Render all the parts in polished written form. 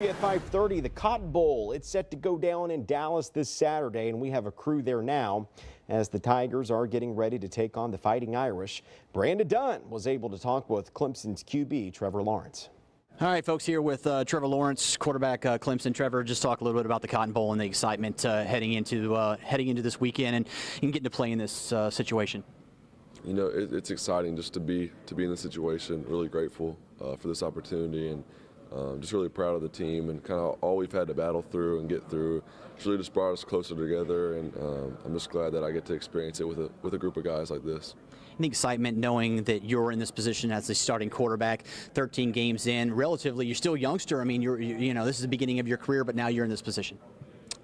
At 5:30, the Cotton Bowl. It's set to go down in Dallas this Saturday, and we have a crew there now as the Tigers are getting ready to take on the Fighting Irish. Brandon Dunn was able to talk with Clemson's QB, Trevor Lawrence. All right, folks, here with Trevor Lawrence, quarterback Clemson. Trevor, just talk a little bit about the Cotton Bowl and the excitement heading into this weekend and getting to play in this situation. You know, it's exciting just to be in this situation. Really grateful for this opportunity, and just really proud of the team and kind of all we've had to battle through and get through. It's really just brought us closer together, and I'm just glad that I get to experience it with a group of guys like this. The excitement knowing that you're in this position as the starting quarterback, 13 games in, relatively, you're still a youngster. I mean, you know, this is the beginning of your career, but now you're in this position.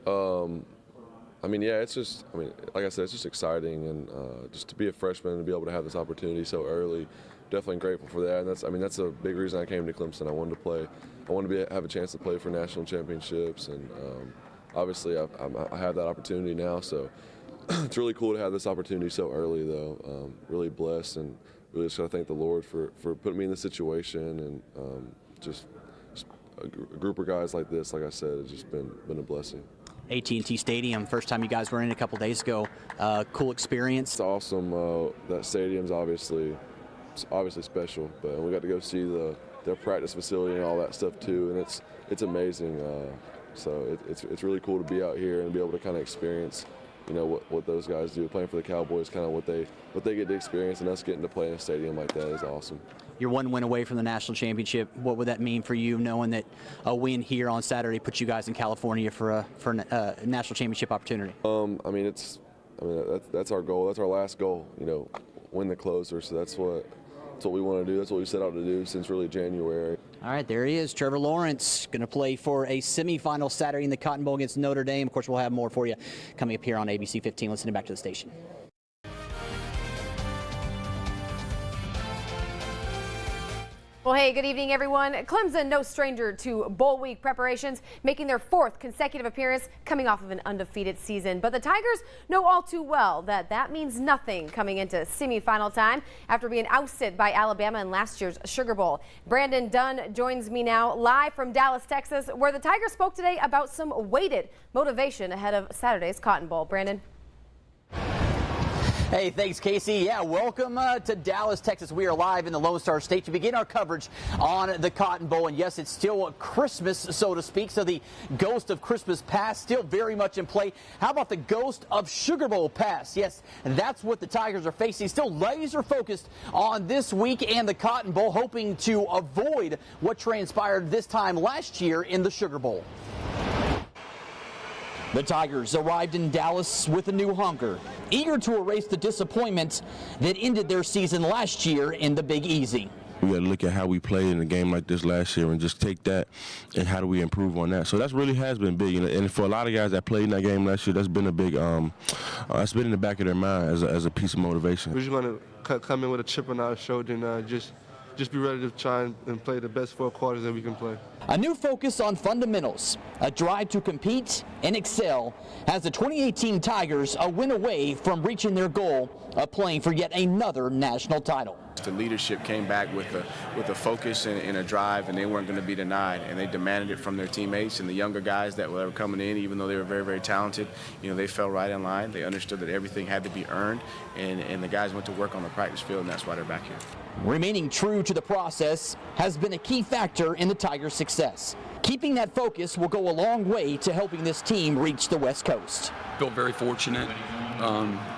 I mean, yeah, it's just, I mean, like I said, it's just exciting, and just to be a freshman and be able to have this opportunity so early, definitely grateful for that. And that's a big reason I came to Clemson. I wanted to play. I wanted to have a chance to play for national championships, and obviously I have that opportunity now. So it's really cool to have this opportunity so early, though. Really blessed, and really just got to thank the Lord for putting me in this situation, and just a group of guys like this, like I said, has just been a blessing. AT&T Stadium, first time you guys were in a couple days ago. Cool experience. It's awesome. That stadium's obviously special, but we got to go see their practice facility and all that stuff too, and it's amazing. So it's really cool to be out here and be able to kind of experience, you know, what those guys do, playing for the Cowboys, kind of what they get to experience, and us getting to play in a stadium like that is awesome. You're one win away from the national championship. What would that mean for you, knowing that a win here on Saturday puts you guys in California for a national championship opportunity? I mean, that's our goal. That's our last goal. You know, win the closer. So that's what we want to do. That's what we set out to do since really January. All right, there he is, Trevor Lawrence, going to play for a semifinal Saturday in the Cotton Bowl against Notre Dame. Of course, we'll have more for you coming up here on ABC 15. Listening back to the station. Well, hey, good evening, everyone. Clemson, no stranger to bowl week preparations, making their fourth consecutive appearance coming off of an undefeated season. But the Tigers know all too well that means nothing coming into semifinal time after being ousted by Alabama in last year's Sugar Bowl. Brandon Dunn joins me now live from Dallas, Texas, where the Tigers spoke today about some weighted motivation ahead of Saturday's Cotton Bowl. Brandon. Hey, thanks, Casey. Yeah, welcome to Dallas, Texas. We are live in the Lone Star State to begin our coverage on the Cotton Bowl. And yes, it's still Christmas, so to speak. So the ghost of Christmas past still very much in play. How about the ghost of Sugar Bowl past? Yes, that's what the Tigers are facing. Still laser focused on this week and the Cotton Bowl, hoping to avoid what transpired this time last year in the Sugar Bowl. The Tigers arrived in Dallas with a new hunger, eager to erase the disappointment that ended their season last year in the Big Easy. We got to look at how we played in a game like this last year and just take that and how do we improve on that. So that really has been big, and for a lot of guys that played in that game last year, that's been a big, that's been in the back of their mind as a piece of motivation. We're just going to come in with a chip on our shoulder and just be ready to try and play the best 4 quarters that we can play. A new focus on fundamentals, a drive to compete and excel has the 2018 Tigers a win away from reaching their goal of playing for yet another national title. The leadership came back with a focus and a drive, and they weren't going to be denied, and they demanded it from their teammates and the younger guys that were coming in. Even though they were very, very talented, you know, they fell right in line. They understood that everything had to be earned, and the guys went to work on the practice field, and that's why they're back here. Remaining true to the process has been a key factor in the Tigers' success. Keeping that focus will go a long way to helping this team reach the West Coast. Feel very fortunate,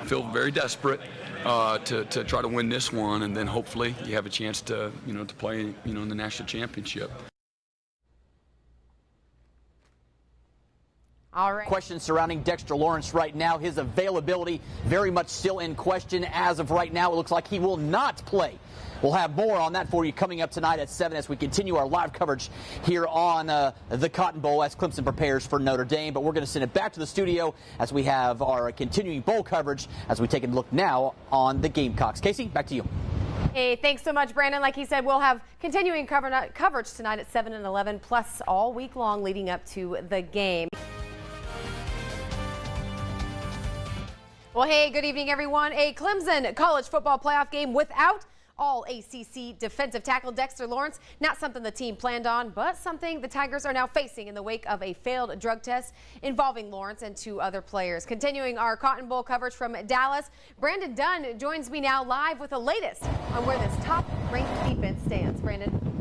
feel very desperate to try to win this one, and then hopefully you have a chance to play in the national championship. All right. Questions surrounding Dexter Lawrence right now. His availability very much still in question as of right now. It looks like he will not play. We'll have more on that for you coming up tonight at 7 as we continue our live coverage here on the Cotton Bowl as Clemson prepares for Notre Dame. But we're going to send it back to the studio as we have our continuing bowl coverage as we take a look now on the Gamecocks. Casey, back to you. Hey, thanks so much, Brandon. Like he said, we'll have continuing coverage tonight at 7 and 11, plus all week long leading up to the game. Well, hey, good evening, everyone. A Clemson college football playoff game without All-ACC defensive tackle Dexter Lawrence. Not something the team planned on, but something the Tigers are now facing in the wake of a failed drug test involving Lawrence and 2 other players. Continuing our Cotton Bowl coverage from Dallas, Brandon Dunn joins me now live with the latest on where this top-ranked defense stands. Brandon.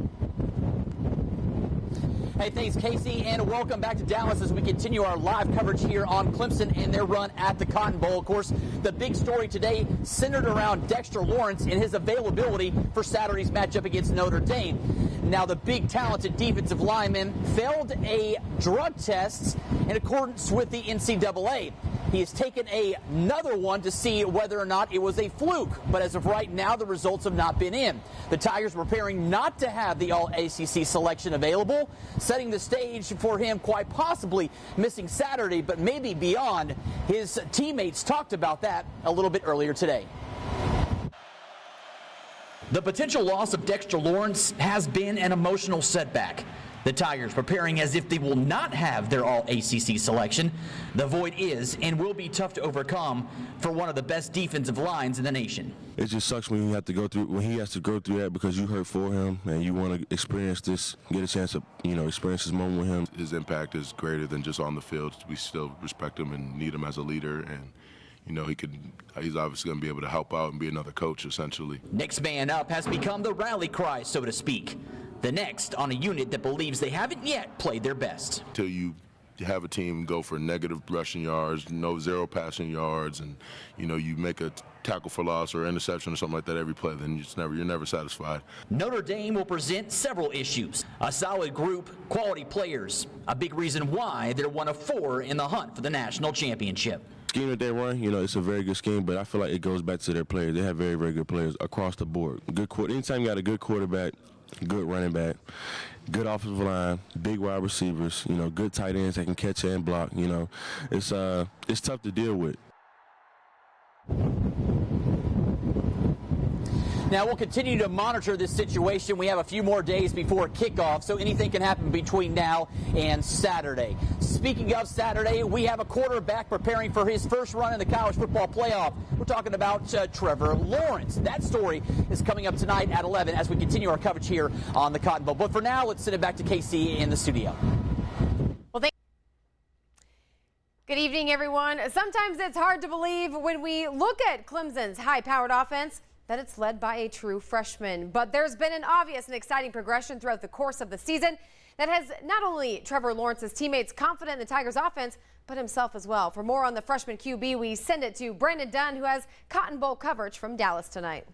Hey, thanks, Casey, and welcome back to Dallas as we continue our live coverage here on Clemson and their run at the Cotton Bowl. Of course, the big story today centered around Dexter Lawrence and his availability for Saturday's matchup against Notre Dame. Now, the big talented defensive lineman failed a drug test in accordance with the NCAA. He has taken another one to see whether or not it was a fluke, but as of right now, the results have not been in. The Tigers were preparing not to have the All-ACC selection available, setting the stage for him quite possibly missing Saturday, but maybe beyond. His teammates talked about that a little bit earlier today. The potential loss of Dexter Lawrence has been an emotional setback. The Tigers preparing as if they will not have their All-ACC selection. The void is and will be tough to overcome for one of the best defensive lines in the nation. It just sucks when he has to go through that because you hurt for him and you want to experience this, get a chance to, experience this moment with him. His impact is greater than just on the field. We still respect him and need him as a leader, and he's obviously going to be able to help out and be another coach, essentially. Next man up has become the rally cry, so to speak. The next on a unit that believes they haven't yet played their best. Until you have a team go for negative rushing yards, zero passing yards, and you make a tackle for loss or interception or something like that every play, then you're never satisfied. Notre Dame will present several issues. A solid group, quality players, a big reason why they're one of 4 in the hunt for the national championship. Scheme that they run, it's a very good scheme, but I feel like it goes back to their players. They have very, very good players across the board. Anytime you got a good quarterback, good running back, good offensive line, big wide receivers, good tight ends that can catch and block, it's tough to deal with. Now, we'll continue to monitor this situation. We have a few more days before kickoff, so anything can happen between now and Saturday. Speaking of Saturday, we have a quarterback preparing for his first run in the college football playoff. We're talking about Trevor Lawrence. That story is coming up tonight at 11 as we continue our coverage here on the Cotton Bowl. But for now, let's send it back to KC in the studio. Good evening, everyone. Sometimes it's hard to believe when we look at Clemson's high-powered offense that it's led by a true freshman. But there's been an obvious and exciting progression throughout the course of the season that has not only Trevor Lawrence's teammates confident in the Tigers' offense, but himself as well. For more on the freshman QB, we send it to Brandon Dunn, who has Cotton Bowl coverage from Dallas tonight.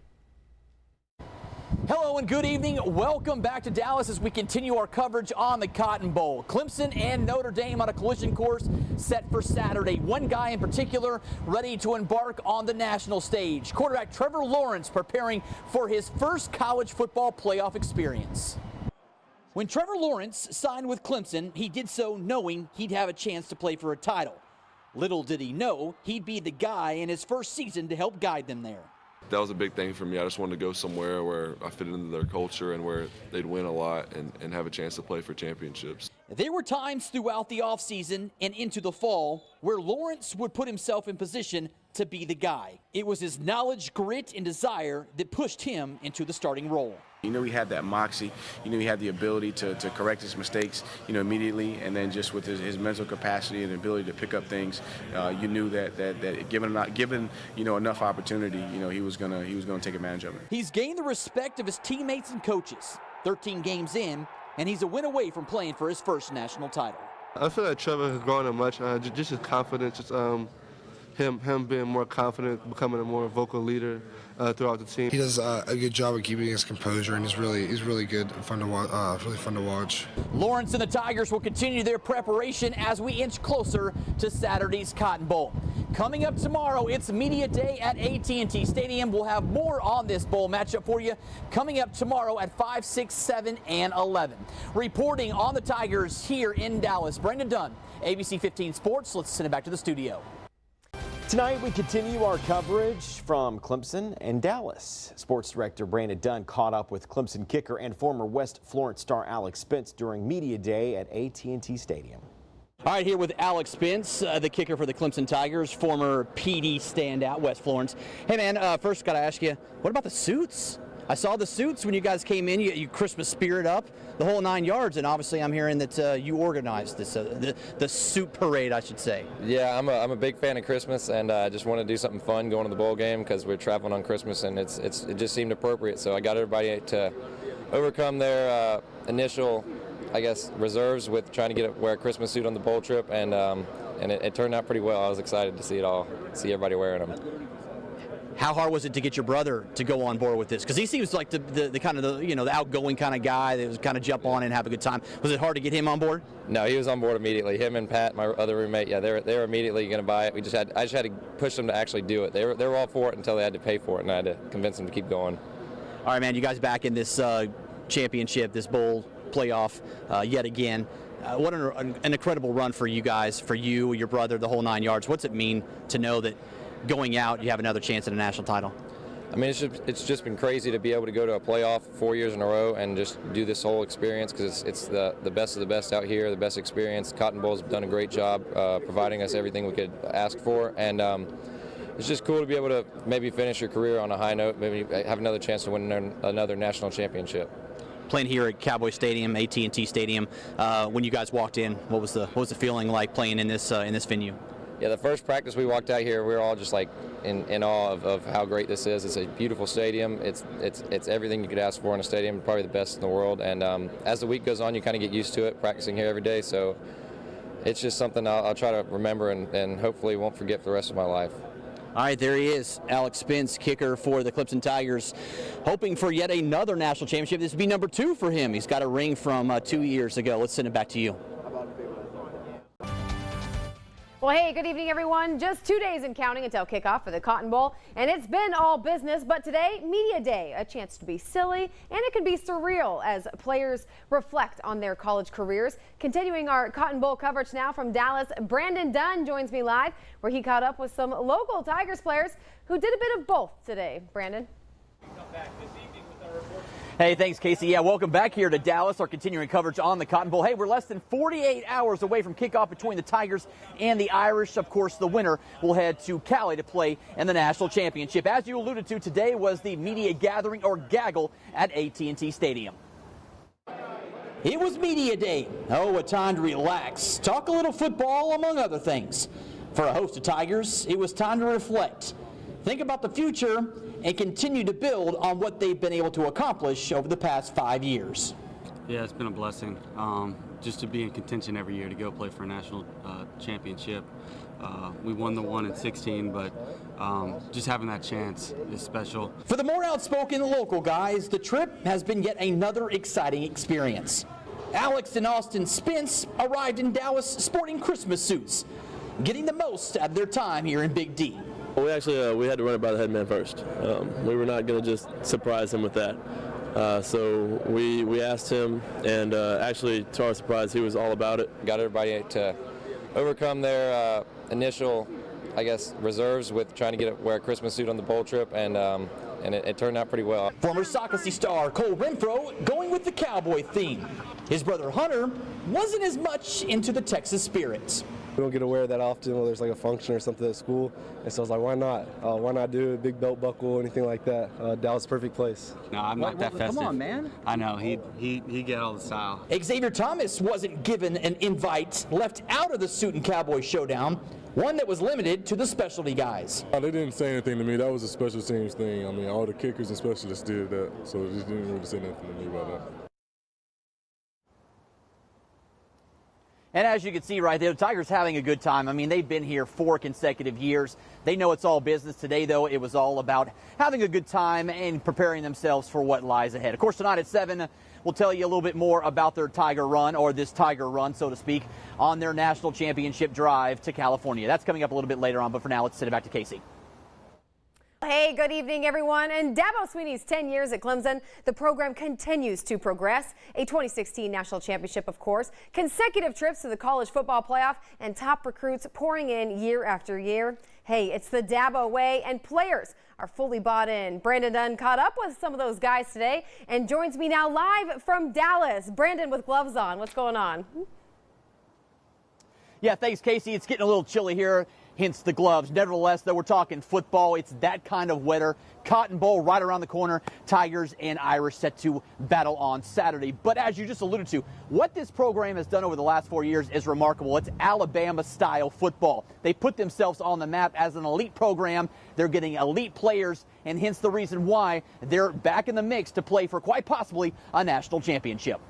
Hello and good evening. Welcome back to Dallas as we continue our coverage on the Cotton Bowl. Clemson and Notre Dame on a collision course set for Saturday. One guy in particular ready to embark on the national stage. Quarterback Trevor Lawrence preparing for his first college football playoff experience. When Trevor Lawrence signed with Clemson, he did so knowing he'd have a chance to play for a title. Little did he know he'd be the guy in his first season to help guide them there. That was a big thing for me. I just wanted to go somewhere where I fit into their culture and where they'd win a lot and have a chance to play for championships. There were times throughout the offseason and into the fall where Lawrence would put himself in position to be the guy. It was his knowledge, grit, and desire that pushed him into the starting role. He had that moxie. He had the ability to correct his mistakes, immediately, and then just with his mental capacity and ability to pick up things, you knew that given enough opportunity, he was gonna take advantage of it. He's gained the respect of his teammates and coaches. 13 games in, and he's a win away from playing for his first national title. I feel like Trevor has grown up much, just his confidence, just him being more confident, becoming a more vocal leader throughout the team. He does a good job of keeping his composure, and he's really good, fun to watch, really fun to watch. Lawrence and the Tigers will continue their preparation as we inch closer to Saturday's Cotton Bowl. Coming up tomorrow, it's Media Day at AT&T Stadium. We'll have more on this bowl matchup for you coming up tomorrow at 5, 6, 7, and 11. Reporting on the Tigers here in Dallas, Brandon Dunn, ABC 15 Sports. Let's send it back to the studio. Tonight we continue our coverage from Clemson and Dallas. Sports Director Brandon Dunn caught up with Clemson kicker and former West Florence star Alex Spence during Media Day at AT&T Stadium. All right, here with Alex Spence, the kicker for the Clemson Tigers, former PD standout, West Florence. Hey, man, first got to ask you, what about the suits? I saw the suits when you guys came in. You Christmas spirit up, the whole 9 yards, and obviously I'm hearing that you organized this, the suit parade, I should say. Yeah, I'm a big fan of Christmas, and I just want to do something fun going to the bowl game because we're traveling on Christmas, and it just seemed appropriate. So I got everybody to overcome their initial, I guess, reserves with trying to wear a Christmas suit on the bowl trip, and it turned out pretty well. I was excited to see everybody wearing them. How hard was it to get your brother to go on board with this? Because he seems like the kind of the outgoing kind of guy that was kind of jump on and have a good time. Was it hard to get him on board? No, he was on board immediately. Him and Pat, my other roommate, yeah, they were immediately going to buy it. I just had to push them to actually do it. They were all for it until they had to pay for it, and I had to convince them to keep going. All right, man, you guys back in this championship, this bowl playoff yet again. What an incredible run for you guys, for you, your brother, the whole 9 yards. What's it mean to know that going out, you have another chance at a national title? I mean, it's just been crazy to be able to go to a playoff 4 years in a row and just do this whole experience because it's the best of the best out here, the best experience. Cotton Bowl's done a great job providing us everything we could ask for, and it's just cool to be able to maybe finish your career on a high note, maybe have another chance to win another national championship. Playing here at Cowboy Stadium, AT&T Stadium, when you guys walked in, what was the feeling like playing in this venue? Yeah, the first practice we walked out here, we were all just like in awe of how great this is. It's a beautiful stadium. It's everything you could ask for in a stadium, probably the best in the world. And as the week goes on, you kind of get used to it, practicing here every day. So it's just something I'll try to remember and hopefully won't forget for the rest of my life. All right, there he is, Alex Spence, kicker for the Clemson Tigers, hoping for yet another national championship. This would be number 2 for him. He's got a ring from 2 years ago. Let's send it back to you. Well, hey, good evening, everyone. Just 2 days and counting until kickoff for the Cotton Bowl, and it's been all business, but today, Media Day, a chance to be silly, and it can be surreal as players reflect on their college careers. Continuing our Cotton Bowl coverage now from Dallas, Brandon Dunn joins me live, where he caught up with some local Tigers players who did a bit of both today. Brandon? Hey, thanks, Casey. Yeah, welcome back here to Dallas, our continuing coverage on the Cotton Bowl. Hey, we're less than 48 hours away from kickoff between the Tigers and the Irish. Of course, the winner will head to Cali to play in the national championship. As you alluded to, today was the media gathering, or gaggle, at AT&T Stadium. It was Media Day. Oh, a time to relax, talk a little football, among other things. For a host of Tigers, it was time to reflect, think about the future, and continue to build on what they've been able to accomplish over the past 5 years. Yeah, it's been a blessing just to be in contention every year to go play for a national championship. We won the one in 16, but just having that chance is special. For the more outspoken local guys, the trip has been yet another exciting experience. Alex and Austin Spence arrived in Dallas sporting Christmas suits, getting the most out of their time here in Big D. We actually we had to run it by the head man first. We were not going to just surprise him with that. So we asked him, and actually, to our surprise, he was all about it. Got everybody to overcome their initial, I guess, reserves with trying to wear a Christmas suit on the bowl trip, and it turned out pretty well. Former Soccer star Cole Renfro going with the Cowboy theme. His brother Hunter wasn't as much into the Texas spirit. We don't get to wear that often when there's like a function or something at school, and so I was like, why not? Why not do a big belt buckle, anything like that? Dallas, perfect place. No, I'm not that festive. Come on, man. I know, he get all the style. Xavier Thomas wasn't given an invite, left out of the suit and cowboy showdown, one that was limited to the specialty guys. They didn't say anything to me. That was a special teams thing. I mean, all the kickers and specialists did that, so they just didn't really say nothing to me about that. And as you can see right there, the Tigers having a good time. I mean, they've been here 4 consecutive years. They know it's all business. Today, though, it was all about having a good time and preparing themselves for what lies ahead. Of course, tonight at 7, we'll tell you a little bit more about their Tiger run, or this Tiger run, so to speak, on their national championship drive to California. That's coming up a little bit later on, but for now, let's send it back to Casey. Hey, good evening, everyone. And Dabo Swinney's 10 years at Clemson, the program continues to progress. A 2016 national championship, of course, consecutive trips to the college football playoff, and top recruits pouring in year after year. Hey, it's the Dabo way, and players are fully bought in. Brandon Dunn caught up with some of those guys today and joins me now live from Dallas. Brandon with gloves on. What's going on? Yeah, thanks, Casey. It's getting a little chilly here hence the gloves. Nevertheless, though, we're talking football. It's that kind of weather. Cotton Bowl right around the corner. Tigers and Irish set to battle on Saturday. But as you just alluded to, what this program has done over the last 4 years is remarkable. It's Alabama-style football. They put themselves on the map as an elite program. They're getting elite players, and hence the reason why they're back in the mix to play for quite possibly a national championship.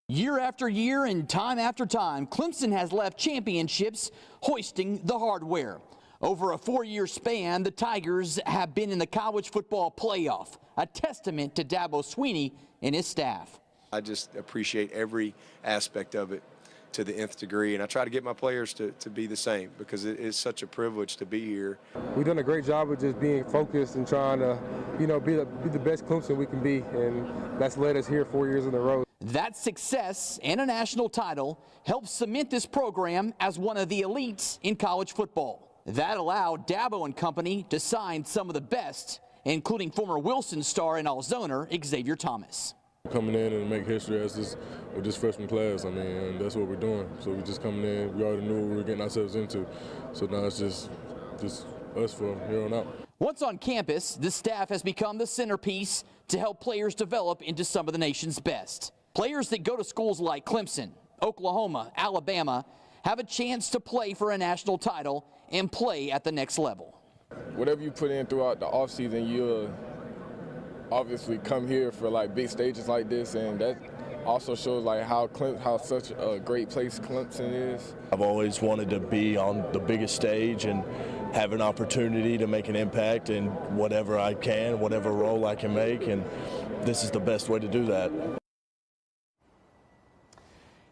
Year after year and time after time, Clemson has left championships hoisting the hardware. Over a 4-year span, the Tigers have been in the college football playoff, a testament to Dabo Swinney and his staff. I just appreciate every aspect of it to the nth degree, and I try to get my players to be the same because it is such a privilege to be here. We've done a great job of just being focused and trying to, be the best Clemson we can be, and that's led us here 4 years in a row. That success and a national title helped cement this program as one of the elites in college football. That allowed Dabo and company to sign some of the best, including former Wilson star and Alzoner Xavier Thomas. Coming in and make history with this freshman class, and that's what we're doing. So we're just coming in, we already knew what we were getting ourselves into. So now it's just us from here on out. Once on campus, the staff has become the centerpiece to help players develop into some of the nation's best. Players that go to schools like Clemson, Oklahoma, Alabama, have a chance to play for a national title and play at the next level. Whatever you put in throughout the offseason, you'll obviously come here for big stages like this, and that also shows how such a great place Clemson is. I've always wanted to be on the biggest stage and have an opportunity to make an impact in whatever I can, whatever role I can make, and this is the best way to do that.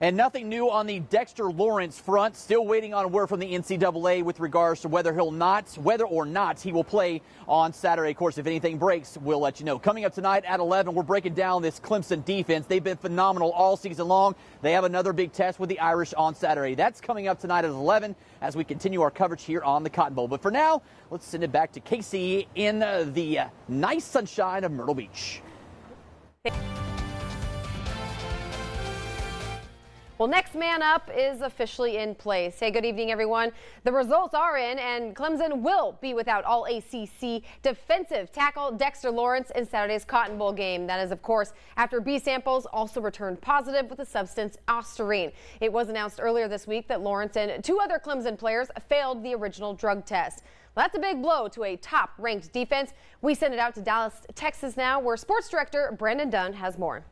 And nothing new on the Dexter Lawrence front. Still waiting on word from the NCAA with regards to whether or not he will play on Saturday. Of course, if anything breaks, we'll let you know. Coming up tonight at 11, we're breaking down this Clemson defense. They've been phenomenal all season long. They have another big test with the Irish on Saturday. That's coming up tonight at 11 as we continue our coverage here on the Cotton Bowl. But for now, let's send it back to Casey in the nice sunshine of Myrtle Beach. Well, next man up is officially in place. Hey, good evening, everyone. The results are in, and Clemson will be without all ACC defensive tackle Dexter Lawrence in Saturday's Cotton Bowl game. That is, of course, after B samples also returned positive with the substance Ostarine. It was announced earlier this week that Lawrence and 2 other Clemson players failed the original drug test. Well, that's a big blow to a top-ranked defense. We send it out to Dallas, Texas now, where sports director Brandon Dunn has more.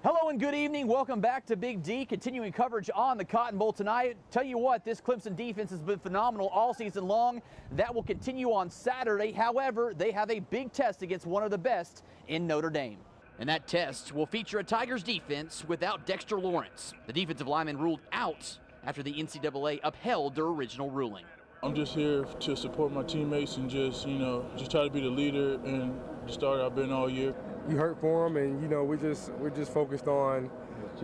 Hello and good evening. Welcome back to Big D. Continuing coverage on the Cotton Bowl tonight. Tell you what, this Clemson defense has been phenomenal all season long. That will continue on Saturday. However, they have a big test against one of the best in Notre Dame. And that test will feature a Tigers defense without Dexter Lawrence. The defensive lineman ruled out after the NCAA upheld their original ruling. I'm just here to support my teammates and just try to be the leader and the starter I've been all year. You hurt for him, and we're just focused on,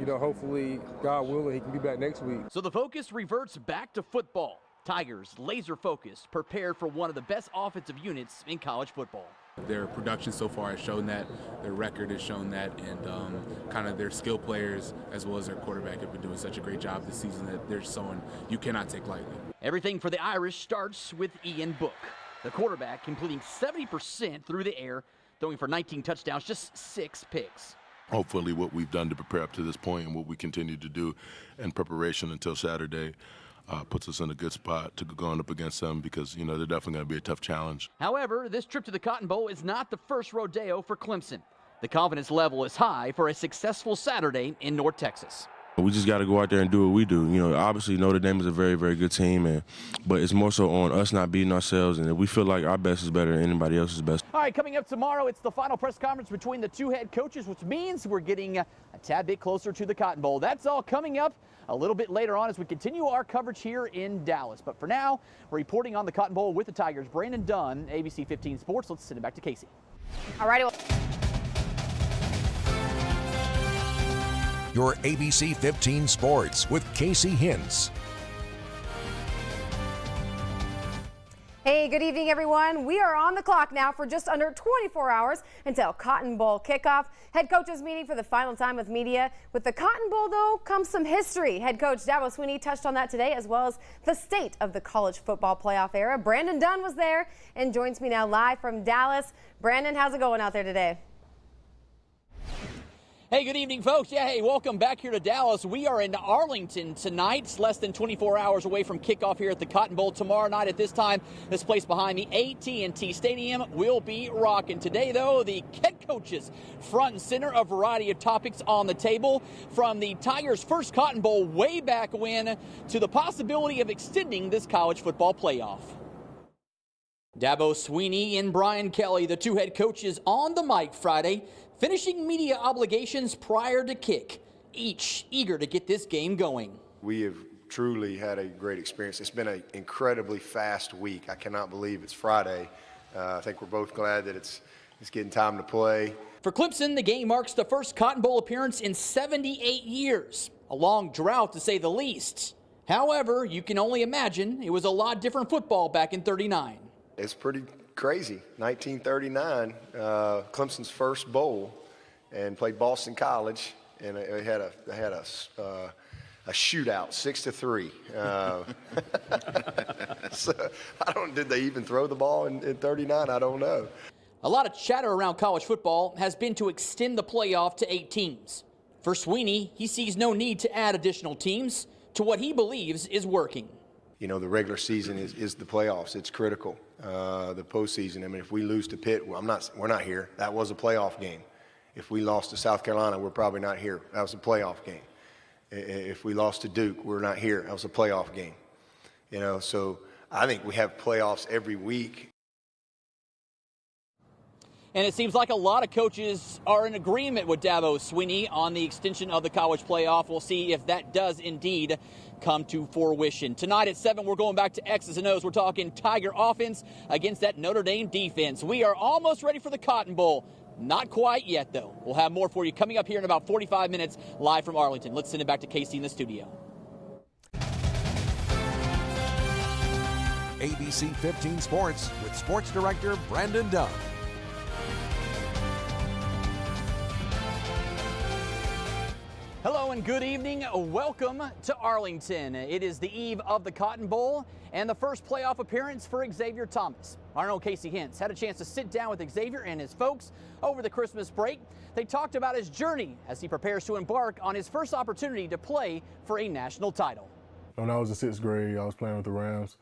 hopefully, God willing, he can be back next week. So the focus reverts back to football. Tigers, laser focused, prepared for one of the best offensive units in college football. Their production so far has shown that, their record has shown that, and kind of their skill players as well as their quarterback have been doing such a great job this season that they're showing you cannot take lightly. Everything for the Irish starts with Ian Book, the quarterback completing 70% through the air, throwing for 19 touchdowns, just 6 picks. Hopefully what we've done to prepare up to this point and what we continue to do in preparation until Saturday puts us in a good spot to go up against them because, they're definitely going to be a tough challenge. However, this trip to the Cotton Bowl is not the first rodeo for Clemson. The confidence level is high for a successful Saturday in North Texas. We just got to go out there and do what we do. Obviously Notre Dame is a very, very good team, but it's more so on us not beating ourselves, and we feel like our best is better than anybody else's best. All right, coming up tomorrow, it's the final press conference between the 2 head coaches, which means we're getting a tad bit closer to the Cotton Bowl. That's all coming up a little bit later on as we continue our coverage here in Dallas. But for now, we're reporting on the Cotton Bowl with the Tigers. Brandon Dunn, ABC 15 Sports. Let's send it back to Casey. All righty. Your ABC 15 Sports with Casey Hintz. Hey, good evening, everyone. We are on the clock now for just under 24 hours until Cotton Bowl kickoff. Head coaches meeting for the final time with media. With the Cotton Bowl, though, comes some history. Head coach Dabo Swinney touched on that today, as well as the state of the college football playoff era. Brandon Dunn was there and joins me now live from Dallas. Brandon, how's it going out there today? Hey, good evening, folks. Yeah, hey, welcome back here to Dallas. We are in Arlington tonight. It's less than 24 hours away from kickoff here at the Cotton Bowl tomorrow night at this time. This place behind me, AT&T Stadium, will be rocking. Today, though, the head coaches front and center, a variety of topics on the table, from the Tigers' first Cotton Bowl way back when to the possibility of extending this college football playoff. Dabo Swinney and Brian Kelly, the two head coaches, on the mic Friday, finishing media obligations prior to kick, each eager to get this game going. We have truly had a great experience. It's been an incredibly fast week. I cannot believe it's Friday. I think we're both glad that it's getting time to play. For Clemson, the game marks the first Cotton Bowl appearance in 78 years, a long drought to say the least. However, you can only imagine it was a lot different football back in '39. It's pretty crazy. 1939, Clemson's first bowl, and played Boston College, and they had a shootout, 6-3. So did they even throw the ball in 39? I don't know. A lot of chatter around college football has been to extend the playoff to 8 teams. For Swinney, he sees no need to add additional teams to what he believes is working. You know, the regular season is the playoffs. It's critical. The postseason, I mean, if we lose to Pitt, we're not here. That was a playoff game. If we lost to South Carolina, we're probably not here. That was a playoff game. If we lost to Duke, we're not here. That was a playoff game. You know, so I think we have playoffs every week. And it seems like a lot of coaches are in agreement with Dabo Swinney on the extension of the college playoff. We'll see if that does indeed come to fruition. Tonight at 7, we're going back to X's and O's. We're talking Tiger offense against that Notre Dame defense. We are almost ready for the Cotton Bowl. Not quite yet, though. We'll have more for you coming up here in about 45 minutes live from Arlington. Let's send it back to Casey in the studio. ABC 15 Sports with Sports Director Brandon Dunn. Hello and good evening. Welcome to Arlington. It is the eve of the Cotton Bowl and the first playoff appearance for Xavier Thomas. Our own Casey Hintz had a chance to sit down with Xavier and his folks over the Christmas break. They talked about his journey as he prepares to embark on his first opportunity to play for a national title. When I was in 6th grade, I was playing with the Rams,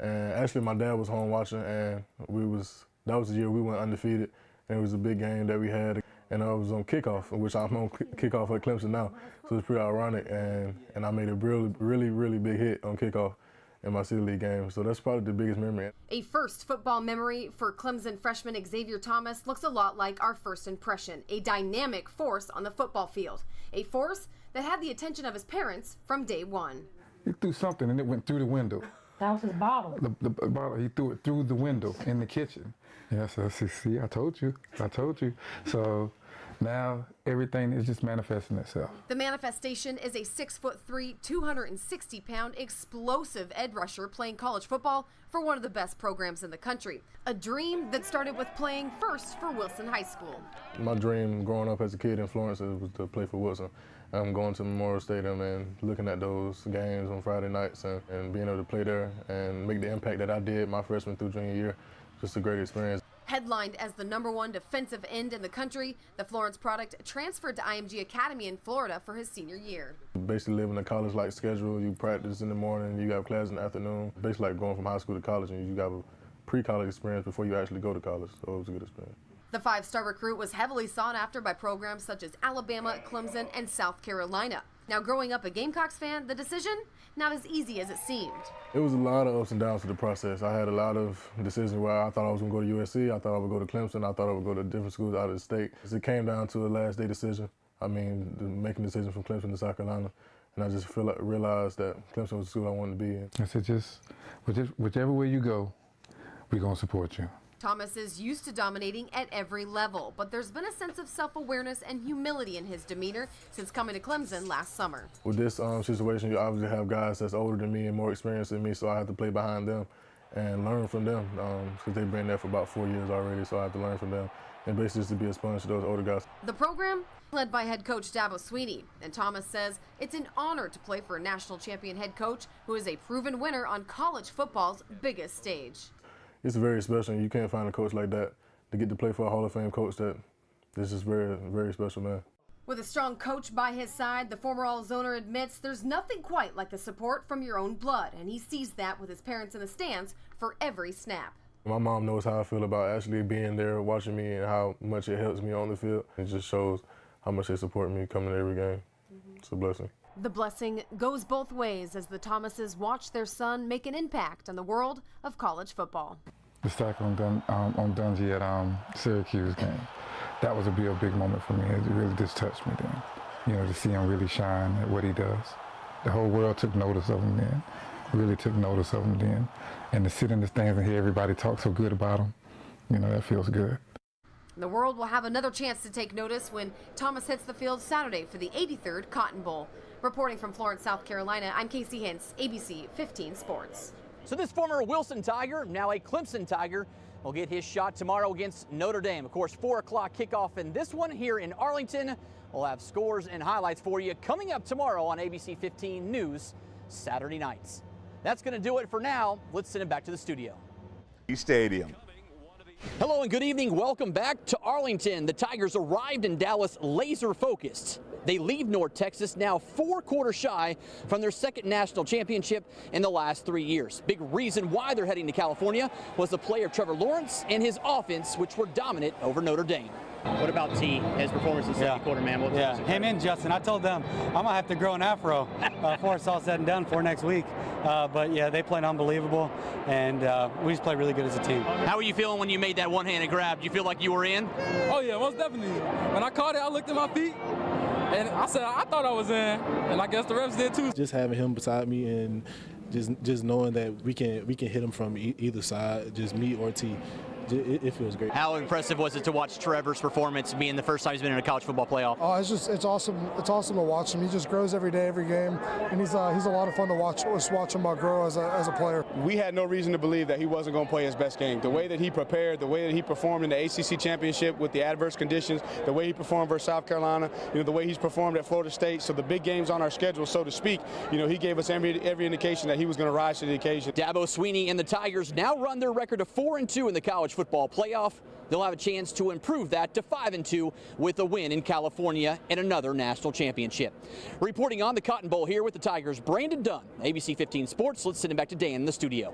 and actually my dad was home watching, and that was the year we went undefeated, and it was a big game that we had. And I was on kickoff, which I'm on kickoff at Clemson now, so it's pretty ironic. And I made a really big hit on kickoff in my City League game, so that's probably the biggest memory. A first football memory for Clemson freshman Xavier Thomas looks a lot like our first impression, a dynamic force on the football field, a force that had the attention of his parents from day one. He threw something and it went through the window. That was his bottle. The bottle, he threw it through the window in the kitchen. Yes, see, I told you. So now everything is just manifesting itself. The manifestation is a 6'3", 260-pound explosive edge rusher playing college football for one of the best programs in the country. A dream that started with playing first for Wilson High School. My dream growing up as a kid in Florence was to play for Wilson. Going to Memorial Stadium and looking at those games on Friday nights and being able to play there and make the impact that I did my freshman through junior year, just a great experience. Headlined as the #1 defensive end in the country, the Florence product transferred to IMG Academy in Florida for his senior year. Basically living a college-like schedule. You practice in the morning, you have class in the afternoon. Basically like going from high school to college, and you got a pre-college experience before you actually go to college, so it was a good experience. The 5-star recruit was heavily sought after by programs such as Alabama, Clemson, and South Carolina. Now, growing up a Gamecocks fan, the decision, not as easy as it seemed. It was a lot of ups and downs to the process. I had a lot of decisions where I thought I was going to go to USC, I thought I would go to Clemson, I thought I would go to different schools out of the state. It came down to a last day decision. I mean, making a decision from Clemson to South Carolina. And I just realized that Clemson was the school I wanted to be in. I said, just whichever way you go, we're going to support you. Thomas is used to dominating at every level, but there's been a sense of self-awareness and humility in his demeanor since coming to Clemson last summer. With this situation, you obviously have guys that's older than me and more experienced than me, so I have to play behind them. and learn from them because they've been there for about 4 years already, so I have to learn from them and basically just to be a sponge to those older guys. The program led by head coach Dabo Swinney, and Thomas says it's an honor to play for a national champion head coach who is a proven winner on college football's biggest stage. It's very special, and you can't find a coach like that to get to play for a Hall of Fame coach. This is very, very special, man. With a strong coach by his side, the former All-Zoner admits there's nothing quite like the support from your own blood, and he sees that with his parents in the stands for every snap. My mom knows how I feel about actually being there, watching me, and how much it helps me on the field. It just shows how much they support me coming to every game. It's a blessing. The blessing goes both ways as the Thomases watch their son make an impact on the world of college football. The sack on Dungy at Syracuse game, that was a real big moment for me. It really just touched me then. You know, to see him really shine at what he does. The whole world took notice of him then, really took notice of him then. And to sit in the stands and hear everybody talk so good about him, you know, that feels good. The world will have another chance to take notice when Thomas hits the field Saturday for the 83rd Cotton Bowl. Reporting from Florence, South Carolina, I'm Casey Hintz, ABC 15 Sports. So this former Wilson Tiger, now a Clemson Tiger, will get his shot tomorrow against Notre Dame. Of course, 4 o'clock kickoff in this one here in Arlington. We'll have scores and highlights for you coming up tomorrow on ABC 15 News Saturday nights. That's going to do it for now. Let's send it back to the studio. Stadium. Hello and good evening. Welcome back to Arlington. The Tigers arrived in Dallas laser focused. They leave North Texas now 4 quarters shy from their second national championship in the last 3 years. Big reason why they're heading to California was the play of Trevor Lawrence and his offense, which were dominant over Notre Dame. What about T, his performance in the second quarter, man? Him and Justin. I told them I'm going to have to grow an afro before it's all said and done for next week. But yeah, they played unbelievable, and we just played really good as a team. How were you feeling when you made that one-handed grab? Do you feel like you were in? Oh yeah, most definitely. When I caught it, I looked at my feet, and I said I thought I was in, and I guess the refs did too. Just having him beside me and just knowing that we can hit him from either side, just me or T. It feels great. How impressive was it to watch Trevor's performance being the first time he's been in a college football playoff? Oh, it's awesome. It's awesome to watch him. He just grows every day, every game, and he's a lot of fun to watch. Just watch him grow as a player. We had no reason to believe that he wasn't going to play his best game. The way that he prepared, the way that he performed in the ACC championship with the adverse conditions, the way he performed versus South Carolina, the way he's performed at Florida State. So the big games on our schedule, so to speak, he gave us every indication that he was going to rise to the occasion. Dabo Swinney and the Tigers now run their record of 4-2 in the college football playoff. They'll have a chance to improve that to 5-2 with a win in California and another national championship. Reporting on the Cotton Bowl here with the Tigers, Brandon Dunn, ABC 15 Sports. Let's send it back to Dan in the studio.